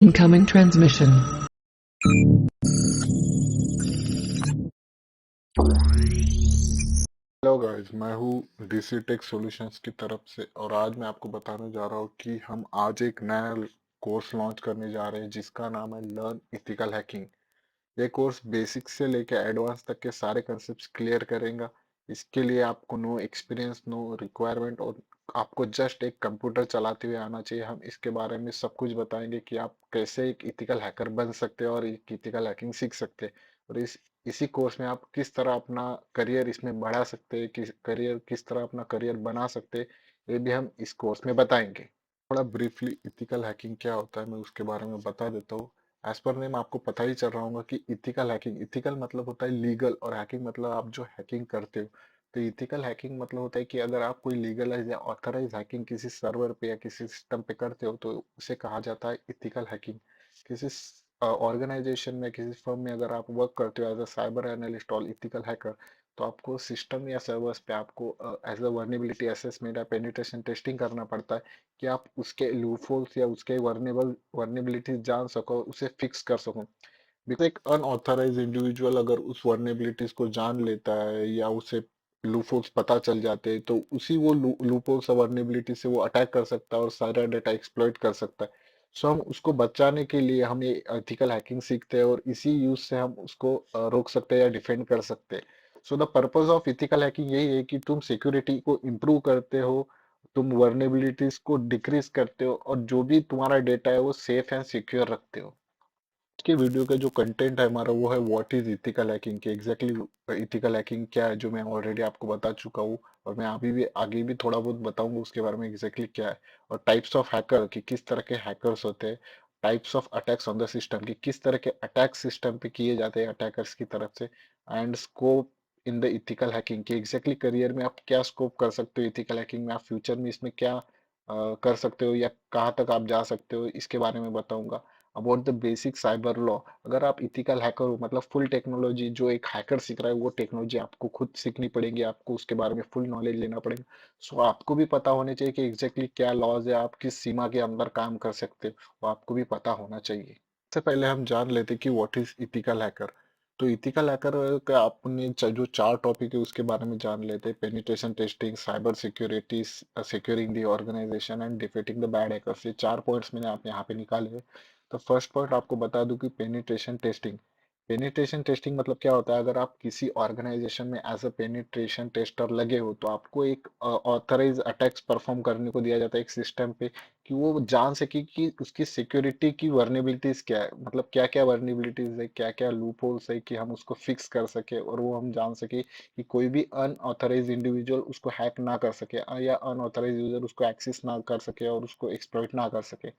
Incoming transmission. Hello guys, मैं हूँ DC take solutions की तरफ से और आज मैं आपको बताने जा रहा हूँ कि हम आज एक नया कोर्स लॉन्च करने जा रहे हैं जिसका नाम है लर्न इथिकल हैकिंग। ये कोर्स बेसिक से लेकर एडवांस तक के सारे कंसेप्ट क्लियर करेगा। इसके लिए आपको नो एक्सपीरियंस, नो रिक्वायरमेंट और आपको जस्ट एक कंप्यूटर चलाते हुए आना चाहिए। हम इसके बारे में सब कुछ बताएंगे कि आप कैसे एक इथिकल हैकर बन सकते हैं और एक इथिकल हैकिंग सीख सकते हैं। और इसी कोर्स में आप किस तरह अपना करियर इसमें बढ़ा सकते हैं, किस तरह अपना करियर बना सकते हैं, ये भी हम इस कोर्स में बताएंगे। थोड़ा ब्रीफली इथिकल हैकिंग क्या होता है मैं उसके बारे में बता देता हूँ। एज पर नेम आपको पता ही चल रहा होगा कि इथिकल हैकिंग, इथिकल मतलब होता है लीगल और हैकिंग मतलब आप जो हैकिंग करते हो। तो इथिकल हैकिंग मतलब होता है कि अगर आप कोई लीगलाइज या ऑथराइज हैकिंग किसी सर्वर पे या किसी सिस्टम पे करते हो तो उसे कहा जाता है इथिकल हैकिंग। किसी ऑर्गेनाइजेशन में, किसी फर्म में अगर आप वर्क करते हो एज अ साइबर एनालिस्ट और इथिकल हैकर, तो आपको सिस्टम या सर्वर्स पे आपको एज अ वर्नेबिलिटी असेसमेंट या पेनिट्रेशन टेस्टिंग करना पड़ता है कि आप उसके लूपहोल्स या उसके वर्नेबिलिटीज जान सको, उसे फिक्स कर सको। बिकॉज एक अनऑथराइज इंडिविजुअल अगर उस वर्नेबिलिटीज को जान लेता है या उसे लूपहोल्स पता चल जाते हैं तो उसी वो लूपहोल्स और वर्नेबिलिटी से वो अटैक कर सकता है और सारा डेटा एक्सप्लॉइट कर सकता है। सो हम उसको बचाने के लिए हम ये एथिकल हैकिंग सीखते हैं और इसी यूज से हम उसको रोक सकते हैं या डिफेंड कर सकते हैं। So the purpose of ethical hacking यही है कि तुम सिक्योरिटी को इम्प्रूव करते हो, तुम वर्नेबिलिटीज को डिक्रीज करते हो और जो भी तुम्हारा डेटा है वो सेफ एंड सिक्योर रखते हो। की वीडियो का जो कंटेंट है हमारा वो है व्हाट इज इथिकल हैकिंग, कि एग्जैक्टली इथिकल हैकिंग क्या है, जो मैं ऑलरेडी आपको बता चुका हूँ और मैं अभी भी आगे भी थोड़ा बहुत बताऊंगा उसके बारे में एग्जैक्टली क्या है। और टाइप्स ऑफ हैकर, कि किस तरह के हैकर्स होते हैं। Types of attacks on the system, कि किस तरह के अटैक सिस्टम पे किए जाते हैं अटैकर्स की तरफ से। And scope in the ethical hacking, कि एग्जैक्टली करियर में आप क्या स्कोप कर सकते हो इथिकल हैकिंग में, आप फ्यूचर में इसमें क्या कर सकते हो या कहाँ तक आप जा सकते हो, इसके बारे में बताऊंगा। About the basic cyber law, अगर आप इथिकल हैकर हो मतलब फुल टेक्नोलॉजी जो एक हैकर सीख रहा है वो टेक्नोलॉजी आपको खुद सीखनी पड़ेगी, आपको उसके बारे में फुल नॉलेज लेना पड़ेगा। सो आपको भी पता होने चाहिए कि एग्जैक्टली क्या लॉज है, आप किस सीमा के अंदर काम कर सकते हो, वो आपको भी पता होना चाहिए। सबसे पहले हम जान लेते कि व्हाट इज इथिकल हैकर। तो इथिकल हैकर का आपने जो चार टॉपिक है उसके बारे में जान लेते हैं। Penetration testing, cyber security, securing the organisation and defeating the bad hackers, ये चार पॉइंट्स मैंने आप यहाँ पे निकाले हैं। तो फर्स्ट पॉइंट आपको बता दूं कि पेनिट्रेशन टेस्टिंग। पेनिट्रेशन टेस्टिंग मतलब क्या होता है, अगर आप किसी ऑर्गेनाइजेशन में एज अ पेनिट्रेशन टेस्टर लगे हो तो आपको एक ऑथराइज अटैक्स परफॉर्म करने को दिया जाता है एक सिस्टम पे, कि वो जान सके कि उसकी सिक्योरिटी की वर्नेबिलिटीज क्या है, मतलब क्या क्या वर्नेबिलिटीज है, क्या क्या लूप होल्स है, कि हम उसको फिक्स कर सके और वो हम जान सके कि कोई भी अनऑथराइज इंडिविजुअल उसको हैक ना कर सके या अनऑथराइज यूजर उसको एक्सेस ना कर सके और उसको एक्सप्लॉइट ना कर सके।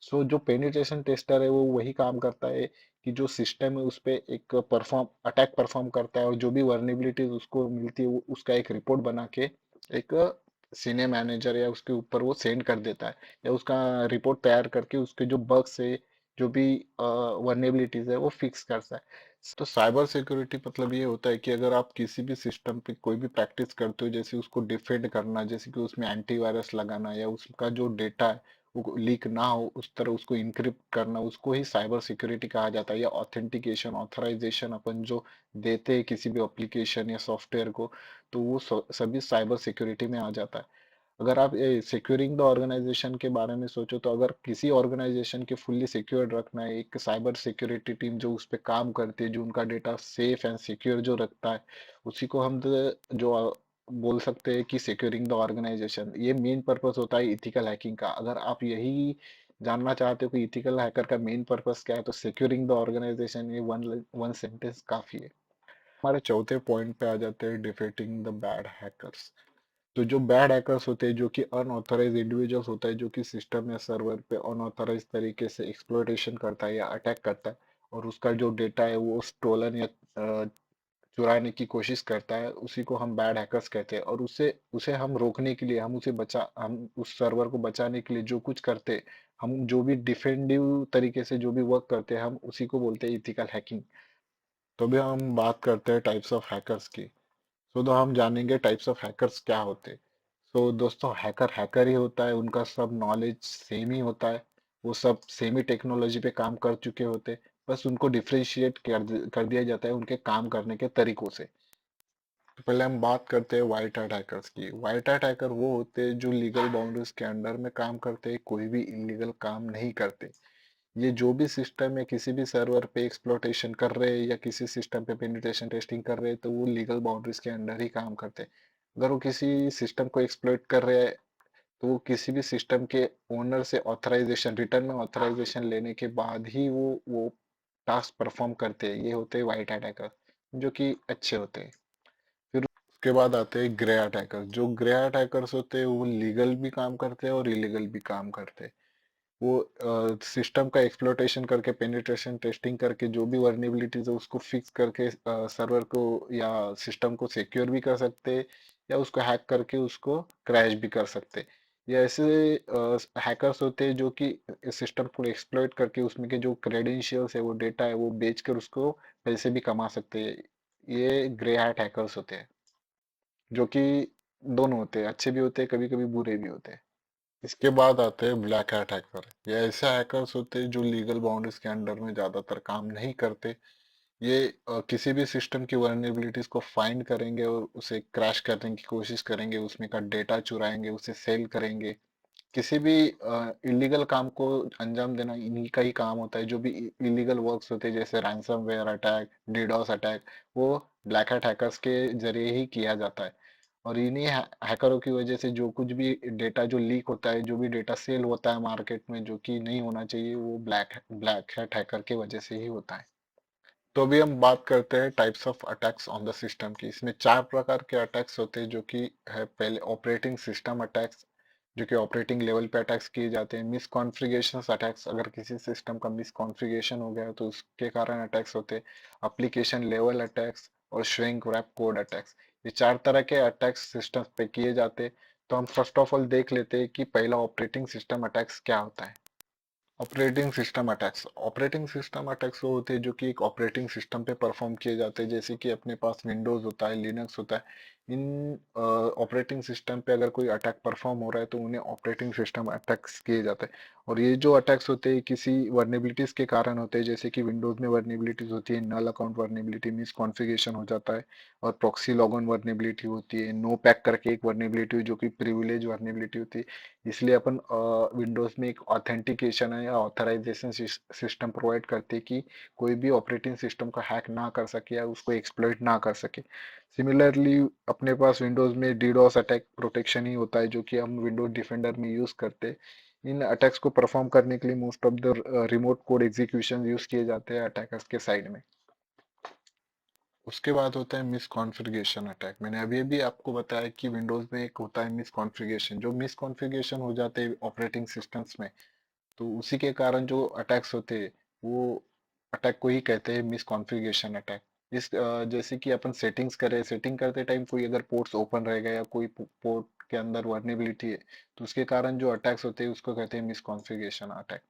सो जो पेनिट्रेशन टेस्टर है वो वही काम करता है कि जो सिस्टम है उस पे एक अटैक परफॉर्म करता है और जो भी वर्नेबिलिटीज उसको मिलती है वो उसका एक रिपोर्ट बना के एक सीनियर मैनेजर या उसके ऊपर वो सेंड कर देता है, या उसका रिपोर्ट तैयार करके उसके जो बग्स है, जो भी वर्नेबिलिटीज है वो फिक्स करता है। तो साइबर सिक्योरिटी मतलब ये होता है कि अगर आप किसी भी सिस्टम पे कोई भी प्रैक्टिस करते हो, जैसे उसको डिफेंड करना, जैसे कि उसमें एंटीवायरस लगाना या उसका जो डेटा है वो लीक ना हो उस तरह उसको इनक्रिप्ट करना, उसको ही साइबर सिक्योरिटी कहा जाता है। या ऑथेंटिकेशन, ऑथराइजेशन अपन जो देते हैं किसी भी एप्लीकेशन या सॉफ्टवेयर को, तो वो सभी साइबर सिक्योरिटी में आ जाता है। अगर आप सिक्योरिंग द ऑर्गेनाइजेशन के बारे में सोचो तो अगर किसी ऑर्गेनाइजेशन के फुल्ली सिक्योर्ड रखना है, एक साइबर सिक्योरिटी टीम जो उस पर काम करती है, जो उनका डेटा सेफ एंड सिक्योर जो रखता है, उसी को हम जो बोल सकते हैं कि सिक्योरिंग द ऑर्गेनाइजेशन। ये मेन पर्पस होता है इथिकल हैकिंग का। अगर आप यही जानना चाहते हो कि इथिकल हैकर का मेन पर्पस क्या है तो सिक्योरिंग द ऑर्गेनाइजेशन, ये वन वन सेंटेंस काफी है। हमारे चौथे पॉइंट पे आ जाते हैं डिफीटिंग द बैड हैकर्स। तो जो बैड हैकर्स होते हैं, जो कि अनऑथराइज इंडिविजुअल्स होता है, जो कि सिस्टम या सर्वर पे अनऑथराइज तरीके से एक्सप्लॉइटेशन करता है या अटैक करता है और उसका जो डेटा है वो स्टोलन या चुराने की कोशिश करता है, उसी को हम बैड हैकर्स कहते हैं। और उसे उसे हम रोकने के लिए, हम उस सर्वर को बचाने के लिए जो कुछ करते हैं, हम जो भी डिफेंडिव तरीके से जो भी वर्क करते हैं, हम उसी को बोलते हैं इथिकल हैकिंग। तो अभी हम बात करते हैं टाइप्स ऑफ हैकर्स की। तो हम जानेंगे टाइप्स ऑफ हैकर्स क्या होते हैं। दोस्तों, हैकर हैकर ही होता है, उनका सब नॉलेज सेम ही होता है। वो सब सेमी टेक्नोलॉजी पे काम कर चुके होते, बस उनको डिफरेंशिएट कर दिया जाता है उनके काम करने के तरीकों से। तो पहले हम बात करते हैं व्हाइट हैट हैकर्स की। व्हाइट हैट हैकर वो होते हैं जो लीगल बाउंड्रीज के अंडर में काम करते हैं, कोई भी इलीगल काम नहीं करते। ये जो भी सिस्टम है किसी भी सर्वर पे एक्सप्लॉइटेशन कर रहे हैं या किसी सिस्टम पे पेनिट्रेशन टेस्टिंग कर रहे हैं तो वो लीगल बाउंड्रीज के अंडर ही काम करते हैं। अगर वो किसी सिस्टम को एक्सप्लॉइट कर रहे हैं तो वो किसी भी सिस्टम के ओनर से ऑथराइजेशन, रिटर्न में ऑथराइजेशन लेने के बाद ही वो टास्क परफॉर्म करते हैं। ये होते हैं व्हाइट हैट हैकर, जो कि अच्छे होते हैं। फिर उसके बाद आते हैं ग्रे हैट हैकर। जो ग्रे हैट हैकर्स होते हैं वो लीगल भी काम करते हैं और इलीगल भी काम करते हैं। वो सिस्टम का एक्सप्लोइटेशन करके, पेनिट्रेशन टेस्टिंग करके जो भी वर्नेबिलिटीज है उसको फिक्स करके सर्वर को या सिस्टम को सिक्योर भी कर सकते हैं, या उसको हैक करके उसको क्रैश भी कर सकते हैं। ये ऐसे हैकर्स होते हैं जो कि सिस्टम को एक्सप्लॉइट करके उसमें के जो क्रेडेंशियल्स है, वो डेटा है, वो बेचकर उसको पैसे भी कमा सकते हैं। ये ग्रे हैट हैकर्स होते हैं, जो कि दोनों होते हैं, अच्छे भी होते हैं, कभी कभी बुरे भी होते हैं। इसके बाद आते हैं ब्लैक हैट हैकर। ये ऐसे हैकर्स होते हैं जो लीगल बाउंड्रीज के अंडर में ज्यादातर काम नहीं करते। ये किसी भी सिस्टम की वर्नेबिलिटीज को फाइंड करेंगे और उसे क्रैश करने की कोशिश करेंगे, उसमें का डेटा चुराएंगे, उसे सेल करेंगे। किसी भी इलीगल काम को अंजाम देना इन्हीं का ही काम होता है। जो भी इलीगल वर्क्स होते हैं जैसे रैंसमवेयर अटैक, डीडोस अटैक, वो ब्लैक हैट हैकर्स के जरिए ही किया जाता है। और इन्हीं हैकरों की वजह से जो कुछ भी डेटा जो लीक होता है, जो भी डेटा सेल होता है मार्केट में जो कि नहीं होना चाहिए, वो ब्लैक हैट हैकर के वजह से ही होता है। तो अभी हम बात करते हैं types of attacks on the system की। इसमें 4 प्रकार के अटैक्स होते हैं, जो कि है पहले ऑपरेटिंग सिस्टम अटैक्स, जो कि ऑपरेटिंग लेवल पे अटैक्स किए जाते हैं। मिस कॉन्फ़िगरेशन अटैक्स, अगर किसी सिस्टम का मिस कॉन्फ़िगरेशन हो गया तो उसके कारण अटैक्स होते हैं। एप्लीकेशन लेवल अटैक्स और श्रिंक रैप कोड अटैक्स। ये 4 तरह के अटैक्स सिस्टम पे किए जाते हैं। तो हम फर्स्ट ऑफ ऑल देख लेते हैं कि पहला ऑपरेटिंग सिस्टम अटैक्स क्या होता है। ऑपरेटिंग सिस्टम अटैक्स वो होते हैं जो कि एक ऑपरेटिंग सिस्टम पे परफॉर्म किए जाते हैं। जैसे कि अपने पास विंडोज होता है, लिनक्स होता है। इन ऑपरेटिंग सिस्टम पे अगर कोई अटैक परफॉर्म हो रहा है तो उन्हें ऑपरेटिंग सिस्टम अटैक्स किए जाते हैं। और ये जो अटैक्स होते हैं किसी वर्नेबिलिटीज के कारण होते हैं। जैसे कि विंडोज में वर्नेबिलिटीज होती है, नल अकाउंट वर्नेबिलिटी, मिस कॉन्फ़िगरेशन हो जाता है। और प्रॉक्सी लॉगइन वर्नेबिलिटी होती है, नो पैक करके एक वर्नेबिलिटी जो कि प्रिविलेज वर्नेबिलिटी होती है। इसलिए अपन विंडोज में एक ऑथेंटिकेशन है या ऑथराइजेशन सिस्टम प्रोवाइड करते हैं कि कोई भी ऑपरेटिंग सिस्टम को हैक ना कर सके या उसको एक्सप्लॉइट ना कर सके। सिमिलरली अपने पास विंडोज में डीडोस अटैक प्रोटेक्शन ही होता है, जो कि हम विंडोज डिफेंडर में यूज करते हैं। इन अटैक्स को परफॉर्म करने के लिए most of the remote code execution use किए जाते हैं अटैकर्स के साइड में। उसके बाद होता है मिस कॉन्फ़िगरेशन अटैक। मैंने अभी अभी आपको बताया कि विंडोज में एक होता है मिस कॉन्फ़िगरेशन। जो मिस कॉन्फ़िगरेशन हो जाते हैं ऑपरेटिंग सिस्टम्स में, तो उसी के कारण जो अटैक्स होते हैं वो अटैक को ही कहते हैं मिस कॉन्फ़िगरेशन अटैक। जैसे कि अपन सेटिंग्स करें, सेटिंग करते टाइम कोई अगर पोर्ट्स ओपन रहेगा या कोई पोर्ट के अंदर वर्नेबिलिटी है, तो उसके कारण जो अटैक्स होते हैं उसको कहते हैं मिस कॉन्फ़िगरेशन अटैक।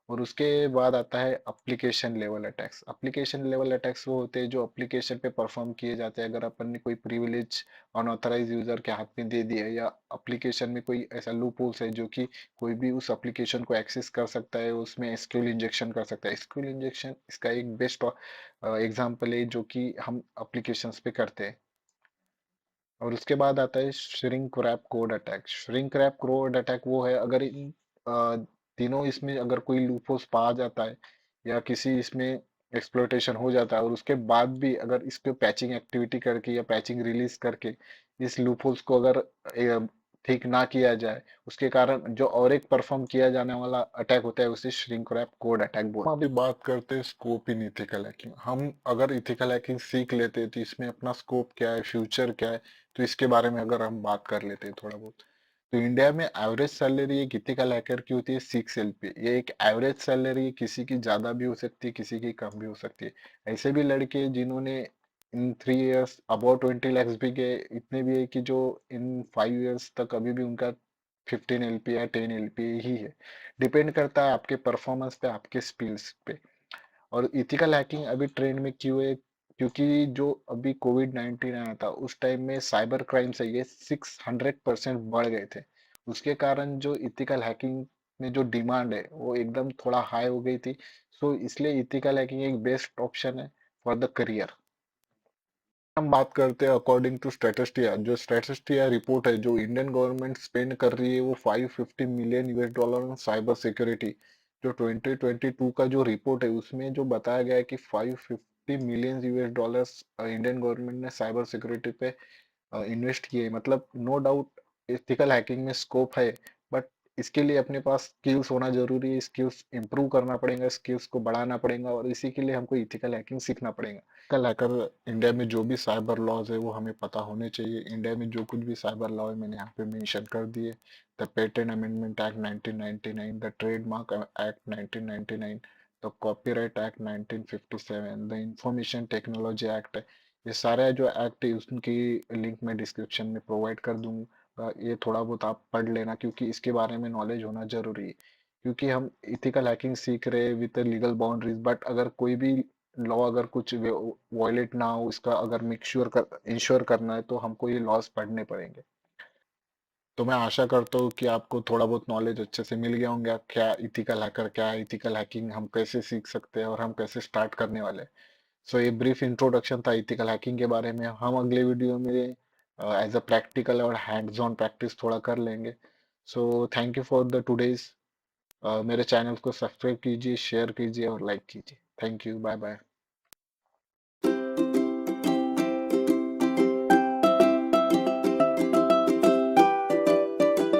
और उसके बाद आता है application level attacks. Application level attacks वो होते हैं जो एप्लीकेशन पे परफॉर्म किए जाते हैं। अगर अपन ने कोई प्रिविलेज अनऑथराइज यूजर के हाथ में दे दिया है, या एप्लीकेशन में कोई ऐसा लूप होल्स है जो कि कोई भी उस एप्लीकेशन को एक्सेस कर सकता है, उसमें एसक्यूएल इंजेक्शन कर सकता है। एसक्यूएल इंजेक्शन इसका एक बेस्ट एग्जांपल है जो कि हम एप्लीकेशंस पे करते हैं। और उसके बाद आता है shrink wrap code attack. Shrink wrap code attack वो है अगर इन तीनों इसमें अगर कोई लूपहोल्स पा जाता है या किसी इसमें एक्सप्लॉइटेशन हो जाता है और उसके बाद भी अगर इस पे पैचिंग एक्टिविटी करके या पैचिंग रिलीज करके इस लूपहोल्स को अगर ठीक ना किया जाए, उसके कारण जो और एक परफॉर्म किया जाने वाला अटैक होता है उसे श्रिंक रैप कोड अटैक बोलते हैं। अभी बात करते हैं स्कोप इन इथिकल हैकिंग। हम अगर इथिकल हैकिंग सीख लेते हैं तो इसमें अपना स्कोप क्या है, फ्यूचर क्या है, तो इसके बारे में अगर हम बात कर लेते हैं थोड़ा बहुत, तो इंडिया में एवरेज सैलरी एक इथिकल हैकर की होती है 6 LP। ये एक एवरेज सैलरी है, किसी की ज्यादा भी हो सकती है, किसी की कम भी हो सकती है। ऐसे भी लड़के हैं जिन्होंने इन 3 इयर्स अबाउट 20 lakhs भी गए, इतने भी है कि जो इन 5 इयर्स तक अभी भी उनका 15 LP या 10 LP ही है। डिपेंड करता है आपके परफॉर्मेंस पे, आपके स्किल्स पे। और इथिकल हैकिंग अभी ट्रेंड में क्यों है? क्योंकि जो अभी कोविड-19 आया था उस टाइम में साइबर क्राइम्स है ये 600% बढ़ गए थे। उसके कारण जो इथिकल हैकिंग में जो डिमांड है वो एकदम थोड़ा हाई हो गई थी। सो इसलिए इथिकल हैकिंग एक बेस्ट ऑप्शन है फॉर द करियर। हम बात करते हैं अकॉर्डिंग टू स्टैटिस्टिया, जो स्टैटिस्टिया रिपोर्ट है जो इंडियन गवर्नमेंट स्पेंड कर रही है वो 550 million US dollar on cyber security. जो 2022 का जो रिपोर्ट है उसमें जो बताया गया है कि 550 million US dollars Indian government ने साइबर सिक्योरिटी पे इन्वेस्ट किए। मतलब नो डाउट एथिकल हैकिंग में स्कोप है, बट इसके लिए अपने पास स्किल्स होना जरूरी है। स्किल्स इंप्रूव करना पड़ेगा, स्किल्स को बढ़ाना पड़ेगा, और इसी के लिए हमको इथिकल हैकिंग सीखना पड़ेगा। एथिकल हैकर इंडिया में जो भी साइबर लॉज है वो हमें पता होने चाहिए। इंडिया में जो कुछ भी साइबर लॉ है मैंने यहाँ पे मेंशन कर दिए। The patent amendment act 1999, the trademark act 1999, the copyright act 1957, the information technology act. ये सारे जो एक्ट है उसकी लिंक मैं डिस्क्रिप्शन में प्रोवाइड कर दूंगा। ये थोड़ा बहुत आप पढ़ लेना क्योंकि इसके बारे में नॉलेज होना जरूरी है। क्योंकि हम इथिकल हैकिंग सीख रहे हैं विद लीगल बाउंड्रीज, बट अगर कोई भी लॉ अगर कुछ वॉयलेट ना हो, इसका अगर मेक श्योर कर इंश्योर करना है तो हमको ये लॉज पढ़ने पड़ेंगे। तो मैं आशा करता हूँ कि आपको थोड़ा बहुत नॉलेज अच्छे से मिल गया होंगे। क्या इथिकल हैकर, क्या है इथिकल हैकिंग, हम कैसे सीख सकते हैं और हम कैसे स्टार्ट करने वाले हैं। सो ये ब्रीफ इंट्रोडक्शन था इथिकल हैकिंग के बारे में। हम अगले वीडियो में एज अ प्रैक्टिकल और हैंड्स ऑन प्रैक्टिस थोड़ा कर लेंगे। So thank you for the today's. मेरे चैनल को सब्सक्राइब कीजिए, शेयर कीजिए और लाइक कीजिए। Thank you, bye bye.